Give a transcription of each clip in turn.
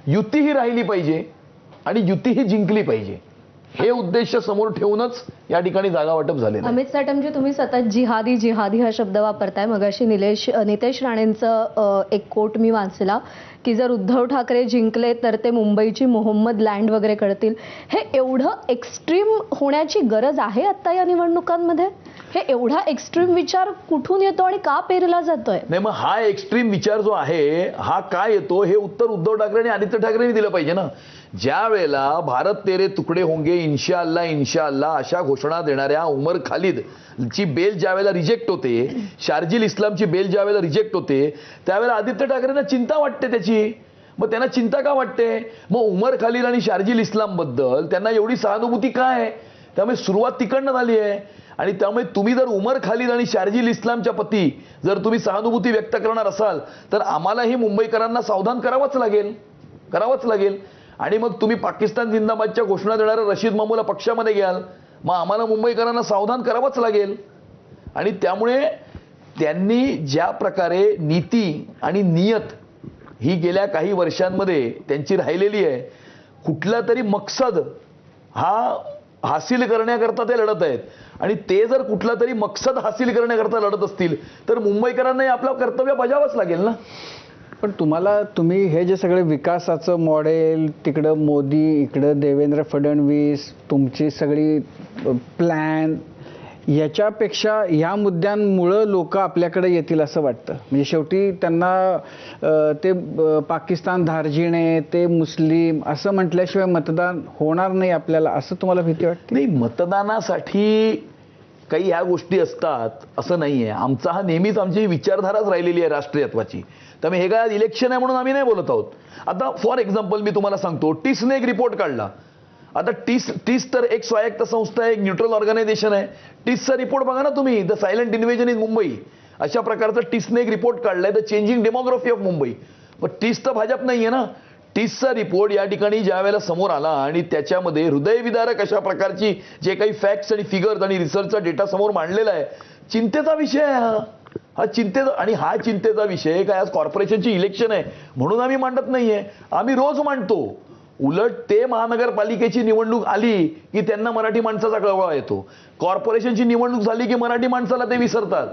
युती ही राहिली पाहिजे आणि युती ही जिंकली पाहिजे, हे उद्देश समोर ठेवूनच या ठिकाणी जागा वाटप झालेलं आहे. अमित साटमजी, तुम्ही सतत जिहादी जिहादी हा शब्द वापरताय. मगाशी नितेश राणेंचं एक कोट मी वाचला की जर उद्धव ठाकरे जिंकले तर ते मुंबईची मोहम्मद लँड वगैरे करतील. हे एवढं एक्स्ट्रीम होण्याची गरज आहे आता या निवडणुकांमध्ये? हे एवढा एक्स्ट्रीम विचार कुठून येतो आणि का पेरला जातोय? नाही, मग हा एक्स्ट्रीम विचार जो आहे हा का येतो हे उत्तर उद्धव ठाकरे आणि आदित्य ठाकरेंनी दिलं पाहिजे ना. ज्या वेळेला भारत तेरे तुकडे होंगे इन्शाअल्लाह इन्शाअल्लाह अशा घोषणा देणाऱ्या उमर खालिद ची बेल ज्या वेळेला रिजेक्ट होते, शार्जिल इस्लामची बेल ज्या वेळेला रिजेक्ट होते, त्यावेळेला आदित्य ठाकरेंना चिंता वाटते त्याची. मग त्यांना चिंता का वाटते? मग उमर खालिद आणि शार्जिल इस्लाम बद्दल त्यांना एवढी सहानुभूती काय आहे? त्यामुळे सुरुवात तिकडनं झाली आहे. आणि त्यामुळे तुम्ही जर उमर खालिद आणि शार्जिल इस्लामच्या पती जर तुम्ही सहानुभूती व्यक्त करणार असाल तर आम्हालाही मुंबईकरांना सावधान करावंच लागेल. आणि मग तुम्ही पाकिस्तान जिंदाबादच्या घोषणा देणाऱ्या रशीद मामूला पक्षामध्ये घ्याल, मग आम्हाला मुंबईकरांना सावधान करावंच लागेल. आणि त्यामुळे त्यांनी ज्या प्रकारे नीती आणि नियत ही गेल्या काही वर्षांमध्ये त्यांची राहिलेली आहे, कुठला तरी मकसद हा हासिल करण्याकरता ते लढत आहेत. आणि ते जर कुठला तरी मकसद हासिल करण्याकरता लढत असतील तर मुंबईकरांनाही आपलं कर्तव्य बजावावंच लागेल ना. पण तुम्ही हे जे सगळे विकासाचं मॉडेल, तिकडं मोदी, इकडं देवेंद्र फडणवीस, तुमची सगळी प्लॅन, याच्यापेक्षा ह्या मुद्द्यांमुळं लोक आपल्याकडे येतील असं वाटतं. म्हणजे शेवटी त्यांना ते पाकिस्तान धार्जिणे, ते मुस्लिम असं म्हटल्याशिवाय मतदान होणार नाही आपल्याला, असं तुम्हाला भीती वाटते? नाही, मतदानासाठी काही ह्या गोष्टी असतात असं नाहीये. आमचा हा नेहमीच आमची विचारधाराच राहिलेली आहे राष्ट्रीयत्वाची. त्यामुळे हे काय इलेक्शन आहे म्हणून आम्ही नाही बोलत आहोत. आता फॉर एक्झाम्पल मी तुम्हाला सांगतो, टिसने एक रिपोर्ट काढला. आता टिस तर एक स्वायत्त संस्था आहे, एक न्यूट्रल ऑर्गनायझेशन आहे. टिसचा रिपोर्ट बघा ना तुम्ही, the silent invasion in Mumbai अशा प्रकारचा टिसने एक रिपोर्ट काढलाय, the changing demography of Mumbai. पण टिस तर भाजप नाहीये ना. टिसचा रिपोर्ट या ठिकाणी ज्या वेळेला समोर आला आणि त्याच्यामध्ये हृदयविदारक अशा प्रकारची जे काही फॅक्ट्स आणि फिगर्स आणि रिसर्चचा डेटा समोर मांडलेला आहे, चिंतेचा विषय आहे हा चिंतेचा. आणि हा चिंतेचा विषय काय आज कॉर्पोरेशनची इलेक्शन आहे म्हणून आम्ही मांडत नाहीये, आम्ही रोज मांडतो. उलट ते महानगरपालिकेची निवडणूक आली की त्यांना मराठी माणसाचा कळवळा येतो. कॉर्पोरेशनची निवडणूक झाली की मराठी माणसाला ते विसरतात.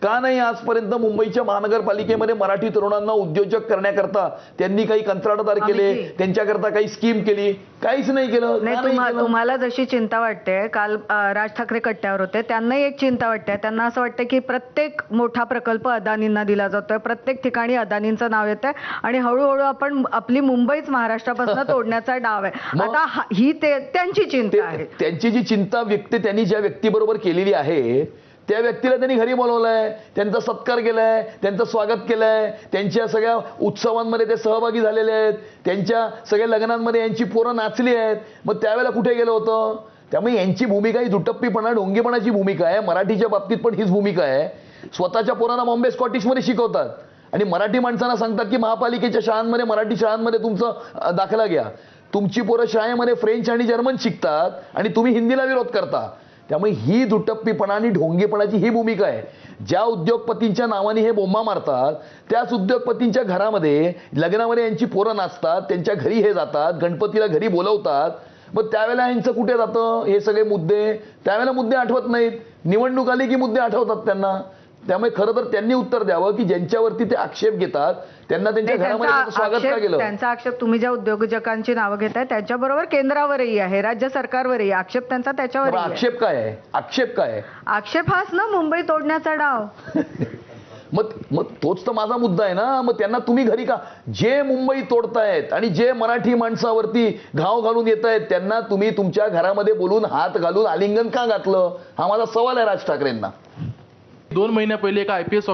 का नाही आजपर्यंत मुंबईच्या महानगरपालिकेमध्ये मराठी तरुणांना उद्योजक करण्याकरता त्यांनी काही कंत्राटदार केले, त्यांच्याकरता काही स्कीम केली? काहीच नाही केलं. तुम्हाला जशी चिंता वाटते, काल राज ठाकरे कट्ट्यावर होते, त्यांनाही एक चिंता वाटते. त्यांना असं वाटतं की प्रत्येक मोठा प्रकल्प अदानींना दिला जातोय, प्रत्येक ठिकाणी अदानींचं नाव येतंय आणि हळूहळू आपण आपली मुंबईच महाराष्ट्रापासून तोडण्याचा डाव आहे. आता ही त्यांची चिंता आहे. त्यांची जी चिंता त्यांनी ज्या व्यक्तीबरोबर केलेली आहे त्या व्यक्तीला त्यांनी घरी बोलवलंय, त्यांचा सत्कार केलाय, त्यांचं स्वागत केलंय, त्यांच्या सगळ्या उत्सवांमध्ये ते सहभागी झालेले आहेत, त्यांच्या सगळ्या लग्नांमध्ये यांची पोरं नाचली आहेत. मग त्यावेळेला कुठे गेलं होतं? त्यामुळे यांची भूमिका ही दुटप्पीपणा, ढोंगीपणाची भूमिका आहे. मराठीच्या बाबतीत पण हीच भूमिका आहे. स्वतःच्या पोरांना बॉम्बे स्कॉटिशमध्ये शिकवतात आणि मराठी माणसांना सांगतात की महापालिकेच्या शाळांमध्ये, मराठी शाळांमध्ये तुमचं दाखला घ्या. तुमची पोरं शाळेमध्ये फ्रेंच आणि जर्मन शिकतात आणि तुम्ही हिंदीला विरोध करता. त्यामुळे ही दुटप्पीपणा आणि ढोंगीपणाची ही भूमिका आहे. ज्या उद्योगपतींच्या नावाने हे बोंबा मारतात त्याच उद्योगपतींच्या घरामध्ये लग्नामध्ये यांची पोरं नाचतात, त्यांच्या घरी हे जातात, गणपतीला घरी बोलवतात. मग त्यावेळेला यांचं कुठे जातं हे सगळे मुद्दे? त्यावेळेला मुद्दे आठवत नाहीत. निवडणूक आली की मुद्दे आठवतात त्यांना. त्यामुळे खरं तर त्यांनी उत्तर द्यावं की ज्यांच्यावरती ते आक्षेप घेतात त्यांना त्यांच्या घरामध्ये स्वागत का केलं? त्यांचा आक्षेप तुम्ही ज्या उद्योजकांची नावं घेताय त्याच्याबरोबर केंद्रावरही आहे, राज्य सरकारवरही आक्षेप त्यांचा त्याच्यावर. आक्षेप काय आहे? आक्षेप हाच ना, मुंबई तोडण्याचा डाव. मग तोच तर माझा मुद्दा आहे ना. मग त्यांना तुम्ही घरी का, जे मुंबई तोडतायत आणि जे मराठी माणसावरती घाव घालून येत आहेत त्यांना तुम्ही तुमच्या घरामध्ये बोलून हात घालून आलिंगन का घातलं? हा माझा सवाल आहे राज ठाकरेंना. 2 महिन्या पहिले एका IPS